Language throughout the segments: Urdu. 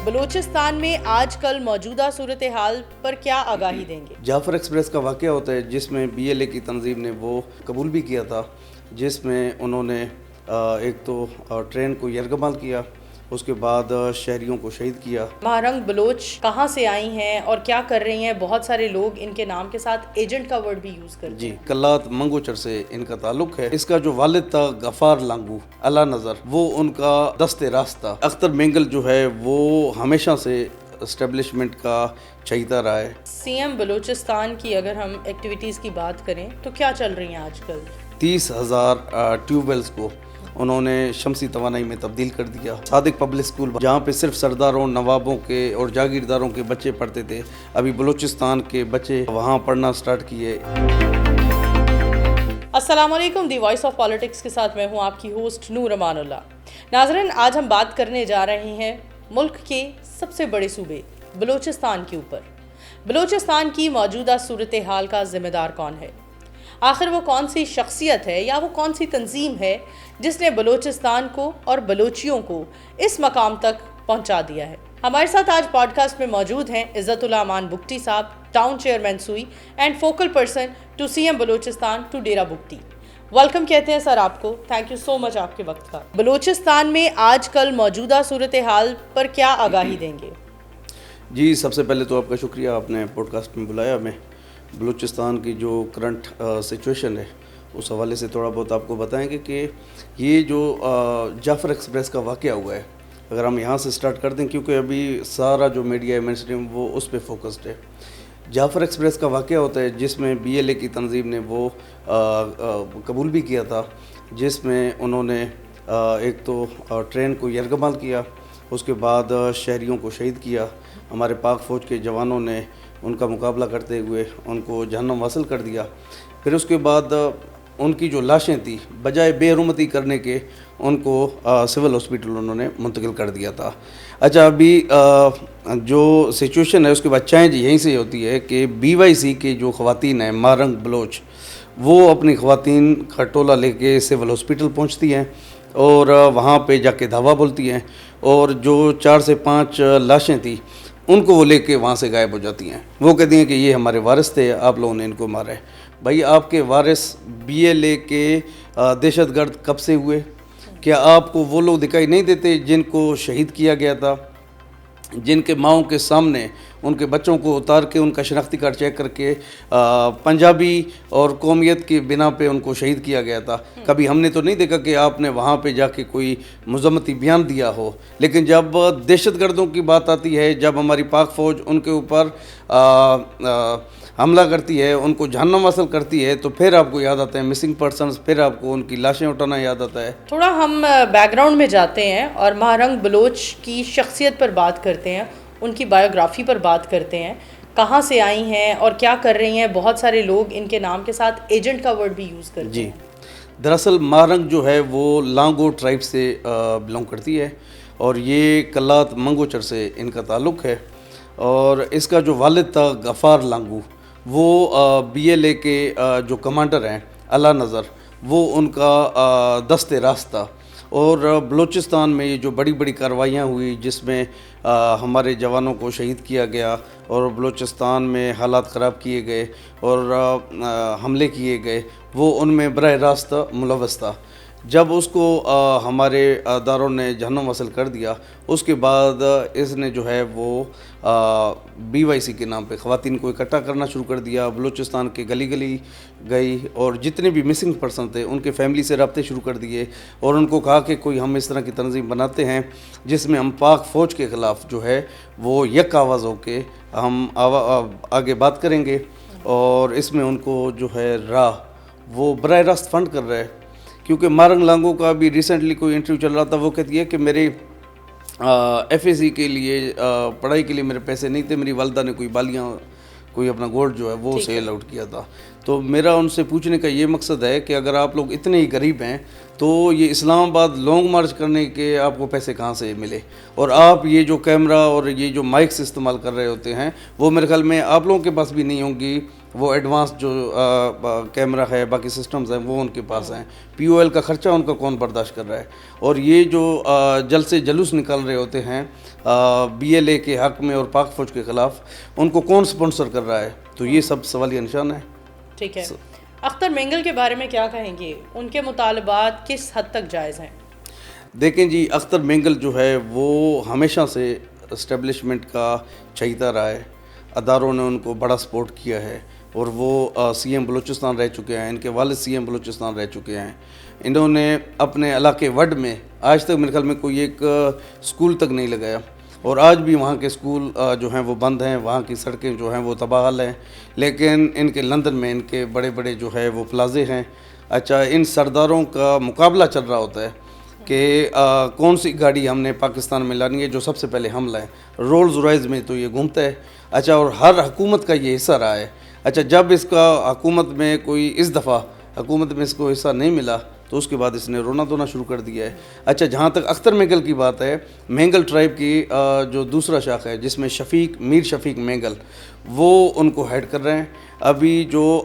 بلوچستان میں آج کل موجودہ صورتحال پر کیا آگاہی دیں گے؟ جعفر ایکسپریس کا واقعہ ہوتا ہے جس میں BLA کی تنظیم نے وہ قبول بھی کیا تھا، جس میں انہوں نے ایک تو ٹرین کو یرغمال کیا، اس کے بعد شہریوں کو شہید کیا۔ مہرنگ بلوچ کہاں سے آئی ہیں اور کیا کر رہی ہیں؟ بہت سارے لوگ ان کے نام کے ساتھ ایجنٹ کا ورڈ بھی یوز کرتے ہیں۔ جی، کلات منگوچر سے ان کا تعلق ہے۔ اس کا جو والد تھا غفار لانگو اللہ نظر، وہ ان کا دست راست تھا۔ اختر مینگل جو ہے وہ ہمیشہ سے اسٹیبلشمنٹ کا چہیتا رہا ہے۔ CM بلوچستان کی اگر ہم ایکٹیویٹیز کی بات کریں تو کیا چل رہی ہیں آج کل؟ 30,000 ٹیوب ویلز کو انہوں نے شمسی توانائی میں تبدیل کر دیا۔ صادق پبلک اسکول جہاں پہ صرف سرداروں، نوابوں کے اور جاگیرداروں کے بچے پڑھتے تھے، ابھی بلوچستان کے بچے وہاں پڑھنا سٹارٹ کیے۔ السلام علیکم، دی وائس آف پالیٹکس کے ساتھ میں ہوں آپ کی ہوسٹ نور امان اللہ۔ ناظرین، آج ہم بات کرنے جا رہے ہیں ملک کے سب سے بڑے صوبے بلوچستان کے اوپر۔ بلوچستان کی موجودہ صورتحال کا ذمہ دار کون ہے؟ آخر وہ کون سی شخصیت ہے یا وہ کون سی تنظیم ہے جس نے بلوچستان کو اور بلوچیوں کو اس مقام تک پہنچا دیا ہے؟ ہمارے ساتھ آج پوڈ کاسٹ میں موجود ہیں عزت اللہ امان بگٹی صاحب، town chairman Sui and focal person to CM Balochistan to Dera Bugti. Welcome کہتے ہیں سر آپ کو، تھینک یو سو مچ آپ کے وقت کا۔ بلوچستان میں آج کل موجودہ صورتحال پر کیا آگاہی دیں گے؟ جی، سب سے پہلے تو آپ کا شکریہ، آپ نے پوڈ کاسٹ میں بلایا ہمیں۔ بلوچستان کی جو کرنٹ سچویشن ہے اس حوالے سے تھوڑا بہت آپ کو بتائیں گے کہ یہ جو جعفر ایکسپریس کا واقعہ ہوا ہے، اگر ہم یہاں سے سٹارٹ کر دیں، کیونکہ ابھی سارا جو میڈیا ہے مین اسٹریم وہ اس پہ فوکسڈ ہے۔ جعفر ایکسپریس کا واقعہ ہوتا ہے جس میں BLA کی تنظیم نے وہ قبول بھی کیا تھا، جس میں انہوں نے ایک تو ٹرین کو یرغمال کیا، اس کے بعد شہریوں کو شہید کیا۔ ہمارے پاک فوج کے جوانوں نے ان کا مقابلہ کرتے ہوئے ان کو جہنم واصل کر دیا۔ پھر اس کے بعد ان کی جو لاشیں تھیں، بجائے بے حرمتی کرنے کے ان کو سول ہاسپٹل انہوں نے منتقل کر دیا تھا۔ اچھا، ابھی جو سچویشن ہے اس کے بعد چائیں جی یہیں سے ہوتی ہے کہ BYC کے جو خواتین ہیں مہرنگ بلوچ، وہ اپنی خواتین کا ٹولہ لے کے سول ہاسپٹل پہنچتی ہیں اور وہاں پہ جا کے دھاوا بولتی ہیں، اور جو 4 سے 5 لاشیں تھیں ان کو وہ لے کے وہاں سے غائب ہو جاتی ہیں۔ وہ کہتی ہیں کہ یہ ہمارے وارث تھے، آپ لوگوں نے ان کو مارا ہے۔ بھائی، آپ کے وارث BLA کے دہشت گرد کب سے ہوئے؟ کیا آپ کو وہ لوگ دکھائی نہیں دیتے جن کو شہید کیا گیا تھا، جن کے ماؤں کے سامنے ان کے بچوں کو اتار کے ان کا شناختی کارڈ چیک کر کے پنجابی اور قومیت کی بنا پہ ان کو شہید کیا گیا تھا؟ کبھی ہم نے تو نہیں دیکھا کہ آپ نے وہاں پہ جا کے کوئی مذمتی بیان دیا ہو، لیکن جب دہشت گردوں کی بات آتی ہے، جب ہماری پاک فوج ان کے اوپر حملہ کرتی ہے، ان کو جہنم واصل کرتی ہے، تو پھر آپ کو یاد آتا ہے مسنگ پرسنز، پھر آپ کو ان کی لاشیں اٹھانا یاد آتا ہے۔ تھوڑا ہم بیک گراؤنڈ میں جاتے ہیں اور مہرنگ بلوچ کی شخصیت پر بات کرتے ہیں، ان کی بایوگرافی پر بات کرتے ہیں، کہاں سے آئی ہیں اور کیا کر رہی ہیں۔ بہت سارے لوگ ان کے نام کے ساتھ ایجنٹ کا ورڈ بھی یوز کرتے ہیں۔ جی، دراصل مہرنگ جو ہے وہ لانگو ٹرائب سے بلونگ کرتی ہے، اور یہ کلات منگوچر سے ان کا تعلق ہے، اور اس کا جو والد تھا غفار لانگو، وہ BLA کے جو کمانڈر ہیں اللہ نظر، وہ ان کا دست راست تھا۔ اور بلوچستان میں یہ جو بڑی بڑی کارروائیاں ہوئی جس میں ہمارے جوانوں کو شہید کیا گیا اور بلوچستان میں حالات خراب کیے گئے اور حملے کیے گئے، وہ ان میں براہ راست ملوث تھا۔ جب اس کو ہمارے اداروں نے جہنم واصل کر دیا، اس کے بعد اس نے جو ہے وہ BYC کے نام پہ خواتین کو اکٹھا کرنا شروع کر دیا۔ بلوچستان کے گلی گلی گئی اور جتنے بھی مسنگ پرسن تھے ان کے فیملی سے رابطے شروع کر دیے، اور ان کو کہا کہ کوئی ہم اس طرح کی تنظیم بناتے ہیں جس میں ہم پاک فوج کے خلاف جو ہے وہ یک آواز ہو کے ہم آگے بات کریں گے، اور اس میں ان کو جو ہے وہ براہ راست فنڈ کر رہا ہے۔ کیونکہ مہرنگ لانگو کا بھی ریسنٹلی کوئی انٹرویو چل رہا تھا، وہ کہتی ہے کہ میرے FAC کے لیے پڑھائی کے لیے میرے پیسے نہیں تھے، میری والدہ نے کوئی اپنا گولڈ جو ہے وہ سیل آؤٹ کیا تھا۔ تو میرا ان سے پوچھنے کا یہ مقصد ہے کہ اگر آپ لوگ اتنے ہی غریب ہیں تو یہ اسلام آباد لانگ مارچ کرنے کے آپ کو پیسے کہاں سے ملے؟ اور آپ یہ جو کیمرہ اور یہ جو مائکس استعمال کر رہے ہوتے ہیں وہ میرے خیال میں آپ لوگوں کے پاس بھی نہیں ہوں گی، وہ ایڈوانس جو کیمرہ ہے باقی سسٹمز ہیں وہ ان کے پاس ہیں. POL کا خرچہ ان کا کون برداشت کر رہا ہے؟ اور یہ جو جلد سے جلوس نکال رہے ہوتے ہیں BLA کے حق میں اور پاک فوج کے خلاف، ان کو کون سپانسر کر رہا ہے؟ تو یہ سب سوالیہ نشان ہے. ٹھیک ہے. اختر مینگل کے بارے میں کیا کہیں گے؟ ان کے مطالبات کس حد تک جائز ہیں؟ دیکھیں جی، اختر مینگل جو ہے وہ ہمیشہ سے اسٹیبلشمنٹ کا چہیتا رہا ہے. اداروں نے ان کو بڑا سپورٹ کیا ہے اور وہ CM بلوچستان رہ چکے ہیں. ان کے والد CM بلوچستان رہ چکے ہیں. انہوں نے اپنے علاقے وڈ میں آج تک میرے خیال میں کوئی ایک اسکول تک نہیں لگایا، اور آج بھی وہاں کے اسکول جو ہیں وہ بند ہیں، وہاں کی سڑکیں جو ہیں وہ تباہ حال ہیں. لیکن ان کے لندن میں ان کے بڑے بڑے جو ہے وہ پلازے ہیں. اچھا، ان سرداروں کا مقابلہ چل رہا ہوتا ہے کہ کون سی گاڑی ہم نے پاکستان میں لانی ہے جو سب سے پہلے ہم لائیں. رولز رائز میں تو یہ گھومتا ہے. اچھا، اور ہر حکومت کا یہ حصہ رہا ہے. اچھا، جب اس کا حکومت میں کوئی اس دفعہ حکومت میں اس کو حصہ نہیں ملا تو اس کے بعد اس نے رونا دھونا شروع کر دیا ہے. اچھا، جہاں تک اختر مینگل کی بات ہے، مینگل ٹرائب کی جو دوسرا شاخ ہے جس میں میر شفیق مینگل، وہ ان کو ہیڈ کر رہے ہیں. ابھی جو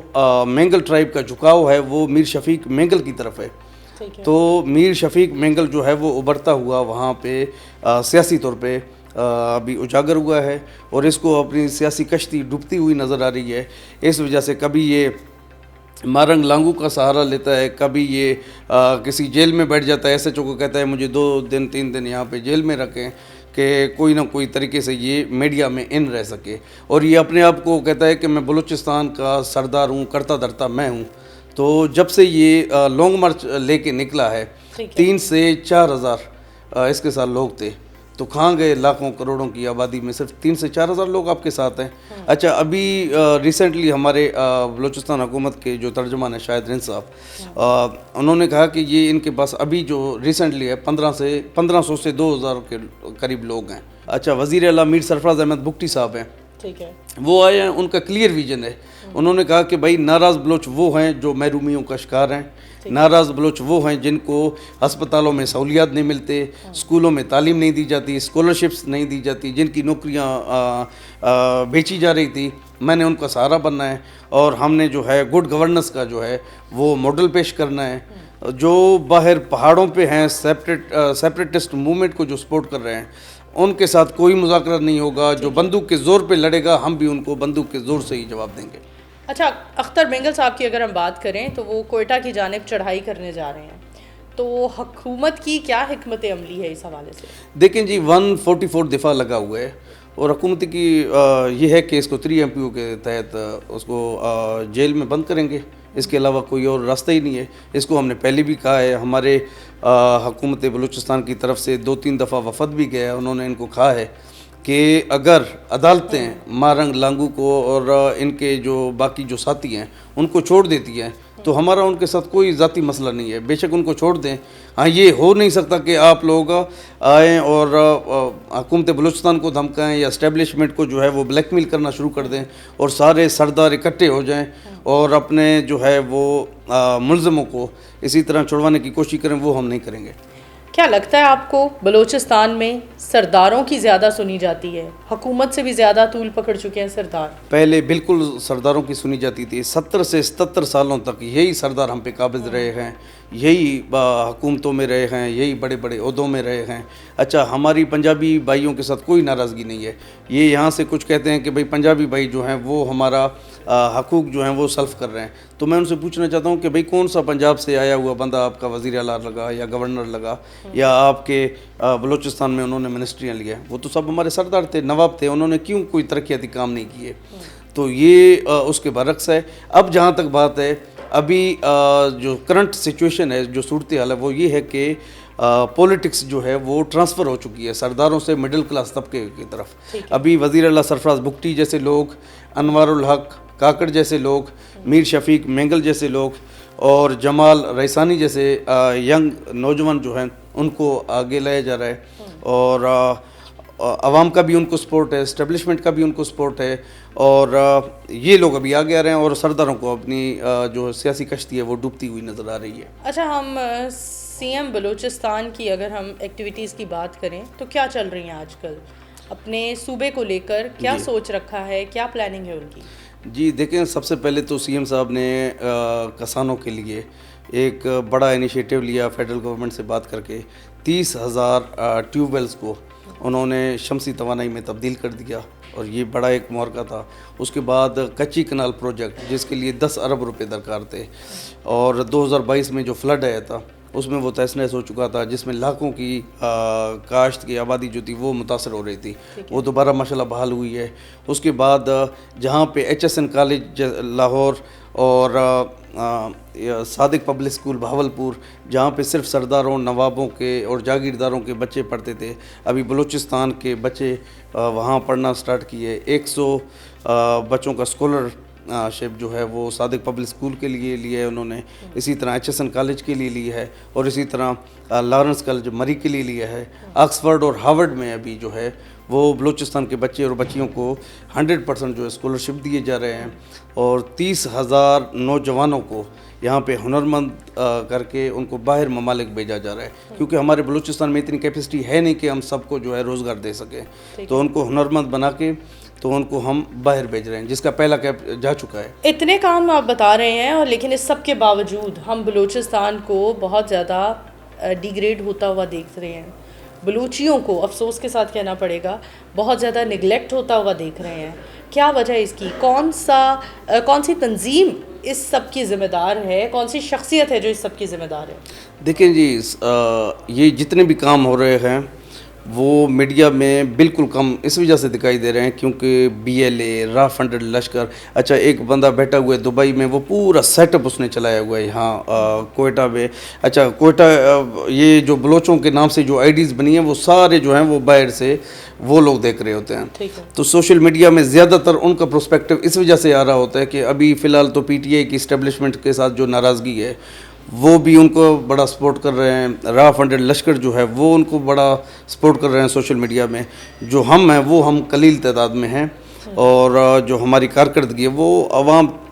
مینگل ٹرائب کا جھکاؤ ہے وہ میر شفیق مینگل کی طرف ہے. تو میر شفیق مینگل جو ہے وہ ابھرتا ہوا وہاں پہ سیاسی طور پہ ابھی اجاگر ہوا ہے، اور اس کو اپنی سیاسی کشتی ڈوبتی ہوئی نظر آ رہی ہے. اس وجہ سے کبھی یہ مارنگ لانگو کا سہارا لیتا ہے، کبھی یہ کسی جیل میں بیٹھ جاتا ہے. SHO کو کہتا ہے مجھے 2 دن 3 دن یہاں پہ جیل میں رکھیں کہ کوئی نہ کوئی طریقے سے یہ میڈیا میں ان رہ سکے. اور یہ اپنے آپ کو کہتا ہے کہ میں بلوچستان کا سردار ہوں، کرتا دھرتا میں ہوں. تو جب سے یہ لانگ مارچ لے کے نکلا ہے، 3 سے 4 ہزار اس کے ساتھ لوگ تھے. تو کہاں گئے لاکھوں کروڑوں کی آبادی میں صرف 3 سے 4 ہزار لوگ آپ کے ساتھ ہیں؟ اچھا، ابھی ریسنٹلی ہمارے بلوچستان حکومت کے جو ترجمان ہیں شاہد رند صاحب، انہوں نے کہا کہ یہ ان کے پاس ابھی جو ریسنٹلی ہے 1500 سے 2000 کے قریب لوگ ہیں. اچھا، وزیر اعلیٰ میر سرفراز احمد بگٹی صاحب ہیں، ٹھیک ہے، وہ آئے ہیں. ان کا کلیئر ویژن ہے. انہوں نے کہا کہ بھائی ناراض بلوچ وہ ہیں جو محرومیوں کا شکار ہیں. ناراض بلوچ وہ ہیں جن کو ہسپتالوں میں سہولیات نہیں ملتے، اسکولوں میں تعلیم نہیں دی جاتی، اسکالرشپس نہیں دی جاتی، جن کی نوکریاں بیچی جا رہی تھی. میں نے ان کا سہارا بننا ہے، اور ہم نے جو ہے گڈ گورننس کا جو ہے وہ ماڈل پیش کرنا ہے. جو باہر پہاڑوں پہ ہیں سیپریٹسٹ موومنٹ کو جو سپورٹ کر رہے ہیں، ان کے ساتھ کوئی مذاکرہ نہیں ہوگا. جو بندوق کے زور پہ لڑے گا، ہم بھی ان کو بندوق کے زور سے ہی جواب دیں گے. اچھا، اختر مینگل صاحب کی اگر ہم بات کریں تو وہ کوئٹہ کی جانب چڑھائی کرنے جا رہے ہیں، تو حکومت کی کیا حکمت عملی ہے اس حوالے سے؟ دیکھیں جی، 144 دفاع لگا ہوا ہے، اور حکومت کی یہ ہے کہ اس کو 3 MPO کے تحت اس کو جیل میں بند کریں گے. اس کے علاوہ کوئی اور راستہ ہی نہیں ہے. اس کو ہم نے پہلے بھی کہا ہے. ہمارے حکومت بلوچستان کی طرف سے 2-3 دفعہ وفد بھی گیا ہے. انہوں نے ان کو کہا ہے کہ اگر عدالتیں مارنگ لانگو کو اور ان کے جو باقی جو ساتھی ہیں ان کو چھوڑ دیتی ہیں تو ہمارا ان کے ساتھ کوئی ذاتی مسئلہ نہیں ہے. بے شک ان کو چھوڑ دیں. ہاں، یہ ہو نہیں سکتا کہ آپ لوگ آئیں اور حکومت بلوچستان کو دھمکائیں یا اسٹیبلشمنٹ کو جو ہے وہ بلیک میل کرنا شروع کر دیں اور سارے سردار اکٹھے ہو جائیں اور اپنے جو ہے وہ ملزموں کو اسی طرح چھڑوانے کی کوشش کریں. وہ ہم نہیں کریں گے. کیا لگتا ہے آپ کو بلوچستان میں سرداروں کی زیادہ سنی جاتی ہے؟ حکومت سے بھی زیادہ طول پکڑ چکے ہیں سردار؟ پہلے بالکل سرداروں کی سنی جاتی تھی. 70 سے 77 سالوں تک یہی سردار ہم پہ قابض رہے ہیں، یہی حکومتوں میں رہے ہیں، یہی بڑے بڑے عہدوں میں رہے ہیں. اچھا، ہماری پنجابی بھائیوں کے ساتھ کوئی ناراضگی نہیں ہے. یہ یہاں سے کچھ کہتے ہیں کہ بھئی پنجابی بھائی جو ہیں وہ ہمارا حقوق جو ہیں وہ سلف کر رہے ہیں. تو میں ان سے پوچھنا چاہتا ہوں کہ بھئی کون سا پنجاب سے آیا ہوا بندہ آپ کا وزیر اعلیٰ لگا یا گورنر لگا یا آپ کے بلوچستان میں انہوں نے منسٹریاں لیا؟ وہ تو سب ہمارے سردار تھے، نواب تھے. انہوں نے کیوں کوئی ترقیاتی کام نہیں کیے؟ تو یہ اس کے برعکس ہے. اب جہاں تک بات ہے، ابھی جو کرنٹ سچویشن ہے، جو صورتحال ہے، وہ یہ ہے کہ پولیٹکس جو ہے وہ ٹرانسفر ہو چکی ہے سرداروں سے مڈل کلاس طبقے کی طرف. ابھی وزیر اعلیٰ سرفراز بگٹی جیسے لوگ، انوار الحق کاکڑ جیسے لوگ، میر شفیق مینگل جیسے لوگ اور جمال ریسانی جیسے ینگ نوجوان جو ہیں ان کو آگے لایا جا رہا ہے. اور عوام کا بھی ان کو سپورٹ ہے، اسٹیبلشمنٹ کا بھی ان کو سپورٹ ہے، اور یہ لوگ ابھی آگے آ رہے ہیں اور سرداروں کو اپنی جو سیاسی کشتی ہے وہ ڈوبتی ہوئی نظر آ رہی ہے. اچھا، ہم CM بلوچستان کی اگر ہم ایکٹیویٹیز کی بات کریں تو کیا چل رہی ہیں آج کل؟ اپنے صوبے کو لے کر کیا سوچ رکھا ہے، کیا پلاننگ ہے ان کی؟ جی دیکھیں، سب سے پہلے تو سی ایم صاحب نے کسانوں کے لیے ایک بڑا انیشیٹو لیا فیڈرل گورنمنٹ سے بات کر کے. 30,000 ٹیوب ویلز کو انہوں نے شمسی توانائی میں تبدیل کر دیا اور یہ بڑا ایک معرکہ تھا. اس کے بعد کچی کنال پروجیکٹ جس کے لیے 10 ارب روپے درکار تھے، اور 2022 میں جو فلڈ آیا تھا اس میں وہ تحس نحس ہو چکا تھا، جس میں لاکھوں کی کاشت کی آبادی جو تھی وہ متاثر ہو رہی تھی. وہ دوبارہ ماشاءاللہ بحال ہوئی ہے. اس کے بعد جہاں پہ HSN کالج لاہور اور صادق پبلک اسکول بہاولپور، جہاں پہ صرف سرداروں، نوابوں کے اور جاگیرداروں کے بچے پڑھتے تھے، ابھی بلوچستان کے بچے وہاں پڑھنا سٹارٹ کیے. 100 بچوں کا اسکالر شپ جو ہے وہ صادق پبلک اسکول کے لیے لی ہے انہوں نے، اسی طرح HSN کالج کے لیے لی ہے، اور اسی طرح لارنس کالج مری کے لیے لیا ہے. آکسفورڈ اور ہارورڈ میں ابھی جو ہے وہ بلوچستان کے بچے اور بچیوں کو 100% جو اسکالرشپ دیے جا رہے ہیں، اور 30,000 نوجوانوں کو یہاں پہ ہنرمند کر کے ان کو باہر ممالک بھیجا جا رہا ہے، کیونکہ ہمارے بلوچستان میں اتنی کیپیسٹی ہے نہیں کہ ہم سب کو جو ہے روزگار دے سکیں. تو ان کو ہنرمند بنا کے تو ان کو ہم باہر بھیج رہے ہیں، جس کا پہلا کیپ جا چکا ہے. اتنے کام آپ بتا رہے ہیں، اور لیکن اس سب کے باوجود ہم بلوچستان کو بہت زیادہ ڈیگریڈ ہوتا ہوا دیکھ رہے ہیں. بلوچیوں کو افسوس کے ساتھ کہنا پڑے گا بہت زیادہ نگلیکٹ ہوتا ہوا دیکھ رہے ہیں. کیا وجہ ہے اس کی؟ کون سی تنظیم اس سب کی ذمہ دار ہے؟ کون سی شخصیت ہے جو اس سب کی ذمہ دار ہے؟ دیکھیں جی، یہ جتنے بھی کام ہو رہے ہیں وہ میڈیا میں بالکل کم اس وجہ سے دکھائی دے رہے ہیں کیونکہ BLA را فنڈڈ لشکر. اچھا، ایک بندہ بیٹھا ہوا ہے دبئی میں، وہ پورا سیٹ اپ اس نے چلایا ہوا ہے یہاں کوئٹہ میں. اچھا، کوئٹہ یہ جو بلوچوں کے نام سے جو IDs بنی ہیں وہ سارے جو ہیں وہ باہر سے وہ لوگ دیکھ رہے ہوتے ہیں. تو سوشل میڈیا میں زیادہ تر ان کا پروسپیکٹو اس وجہ سے آ رہا ہوتا ہے کہ ابھی فی الحال تو PTI کی اسٹیبلشمنٹ کے ساتھ جو ناراضگی ہے وہ بھی ان کو بڑا سپورٹ کر رہے ہیں. را فنڈڈ لشکر جو ہے وہ ان کو بڑا سپورٹ کر رہے ہیں سوشل میڈیا میں. جو ہم ہیں وہ ہم قلیل تعداد میں ہیں، اور جو ہماری کارکردگی ہے وہ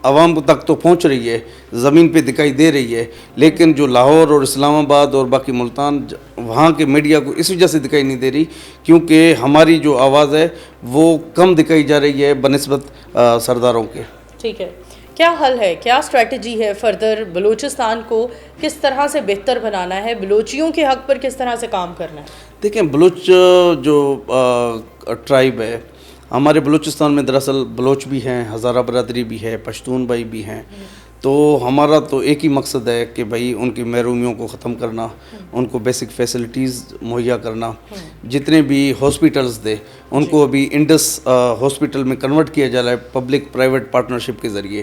عوام تک تو پہنچ رہی ہے، زمین پہ دکھائی دے رہی ہے، لیکن جو لاہور اور اسلام آباد اور باقی ملتان وہاں کے میڈیا کو اس وجہ سے دکھائی نہیں دے رہی کیونکہ ہماری جو آواز ہے وہ کم دکھائی جا رہی ہے بنسبت سرداروں کے. ٹھیک ہے، کیا حل ہے، کیا اسٹریٹجی ہے فردر؟ بلوچستان کو کس طرح سے بہتر بنانا ہے؟ بلوچیوں کے حق پر کس طرح سے کام کرنا ہے؟ دیکھیں، بلوچ جو ٹرائب ہے ہمارے بلوچستان میں، دراصل بلوچ بھی ہیں، ہزارہ برادری بھی ہے، پشتون بھائی بھی ہیں. تو ہمارا تو ایک ہی مقصد ہے کہ بھائی ان کی محرومیوں کو ختم کرنا، ان کو بیسک فیسلٹیز مہیا کرنا. جتنے بھی ہاسپٹلز تھے ان کو ابھی انڈس ہاسپٹل میں کنورٹ کیا جا رہا ہے پبلک پرائیویٹ پارٹنرشپ کے ذریعے.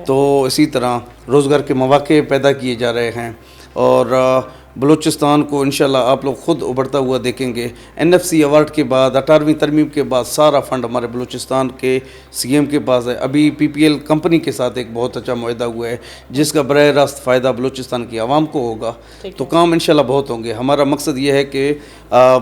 تو اسی طرح روزگار کے مواقع پیدا کیے جا رہے ہیں، اور بلوچستان کو انشاءاللہ آپ لوگ خود ابھرتا ہوا دیکھیں گے. NFC ایوارڈ کے بعد 18ویں ترمیم کے بعد سارا فنڈ ہمارے بلوچستان کے CM کے پاس ہے. ابھی PPL کمپنی کے ساتھ ایک بہت اچھا معاہدہ ہوا ہے جس کا براہ راست فائدہ بلوچستان کی عوام کو ہوگا. تو کام انشاءاللہ بہت ہوں گے. ہمارا مقصد یہ ہے کہ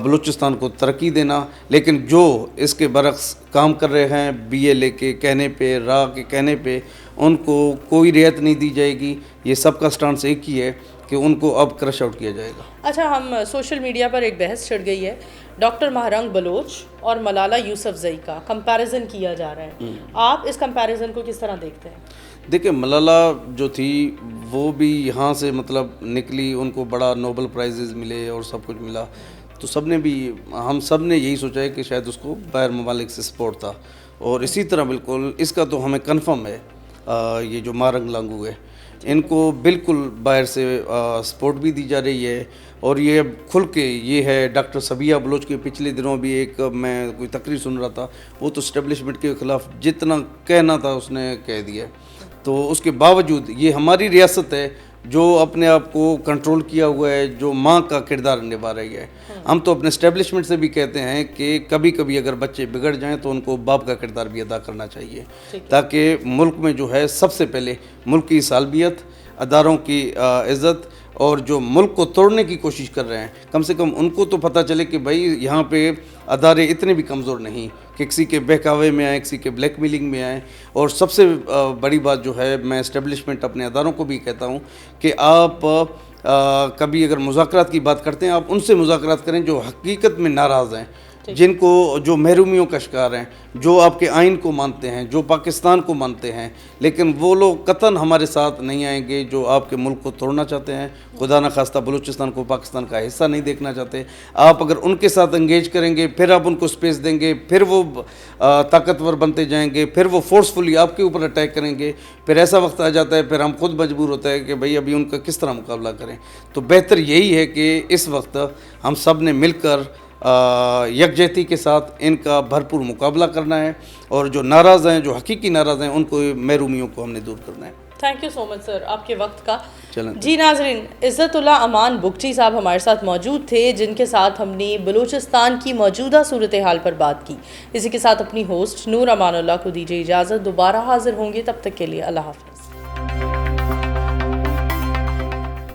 بلوچستان کو ترقی دینا، لیکن جو اس کے برعکس کام کر رہے ہیں BLA کے کہنے پہ، را کے کہنے پہ، ان کو کوئی رعایت نہیں دی جائے گی. یہ سب کا سٹانس ایک ہی ہے کہ ان کو اب کرش آؤٹ کیا جائے گا. اچھا، ہم سوشل میڈیا پر ایک بحث چڑھ گئی ہے، ڈاکٹر مہرنگ بلوچ اور ملالہ یوسفزئی کا کمپیریزن کیا جا رہا ہے. آپ اس کمپیریزن کو کس طرح دیکھتے ہیں؟ دیکھیں، ملالہ جو تھی وہ بھی یہاں سے مطلب نکلی، ان کو بڑا نوبل پرائزز ملے اور سب کچھ ملا. تو ہم سب نے یہی سوچا ہے کہ شاید اس کو باہر ممالک سے سپورٹ تھا. اور اسی طرح بالکل اس کا تو ہمیں کنفرم ہے، یہ جو مہرنگ لانگو ہے ان کو بالکل باہر سے سپورٹ بھی دی جا رہی ہے. اور یہ کھل کے یہ ہے، ڈاکٹر صبیہ بلوچ کے پچھلے دنوں بھی ایک میں کوئی تقریر سن رہا تھا، وہ تو اسٹیبلشمنٹ کے خلاف جتنا کہنا تھا اس نے کہہ دیا. تو اس کے باوجود یہ ہماری ریاست ہے جو اپنے آپ کو کنٹرول کیا ہوا ہے، جو ماں کا کردار نبھا رہی ہے. ہم تو اپنے اسٹیبلشمنٹ سے بھی کہتے ہیں کہ کبھی کبھی اگر بچے بگڑ جائیں تو ان کو باپ کا کردار بھی ادا کرنا چاہیے، تاکہ ملک میں جو ہے سب سے پہلے ملک کی سالمیت، اداروں کی عزت، اور جو ملک کو توڑنے کی کوشش کر رہے ہیں کم سے کم ان کو تو پتہ چلے کہ بھائی یہاں پہ ادارے اتنے بھی کمزور نہیں کہ کسی کے بہکاوے میں آئیں، کسی کے بلیک میلنگ میں آئیں. اور سب سے بڑی بات جو ہے، میں اسٹیبلشمنٹ اپنے اداروں کو بھی کہتا ہوں کہ آپ کبھی اگر مذاکرات کی بات کرتے ہیں آپ ان سے مذاکرات کریں جو حقیقت میں ناراض ہیں، جن کو جو محرومیوں کا شکار ہیں، جو آپ کے آئین کو مانتے ہیں، جو پاکستان کو مانتے ہیں، لیکن وہ لوگ قطعاً ہمارے ساتھ نہیں آئیں گے جو آپ کے ملک کو توڑنا چاہتے ہیں، خدا نخواستہ بلوچستان کو پاکستان کا حصہ نہیں دیکھنا چاہتے۔ آپ اگر ان کے ساتھ انگیج کریں گے، پھر آپ ان کو سپیس دیں گے، پھر وہ طاقتور بنتے جائیں گے، پھر وہ فورسفلی آپ کے اوپر اٹیک کریں گے، پھر ایسا وقت آ جاتا ہے، پھر ہم خود مجبور ہوتا ہے کہ بھئی ابھی ان کا کس طرح مقابلہ کریں۔ تو بہتر یہی ہے کہ اس وقت ہم سب نے مل کر یکجہتی کے ساتھ ان کا بھرپور مقابلہ کرنا ہے، اور جو ناراض ہیں، جو حقیقی ناراض ہیں، ان کو محرومیوں کو ہم نے دور کرنا ہے۔ تھینک یو سو مچ سر آپ کے وقت کا۔ چلیں جی ناظرین، عزت اللہ امان بگٹی صاحب ہمارے ساتھ موجود تھے، جن کے ساتھ ہم نے بلوچستان کی موجودہ صورتحال پر بات کی۔ اسی کے ساتھ اپنی ہوسٹ نور امان اللہ کو دیجیے اجازت، دوبارہ حاضر ہوں گے، تب تک کے لیے اللہ حافظ۔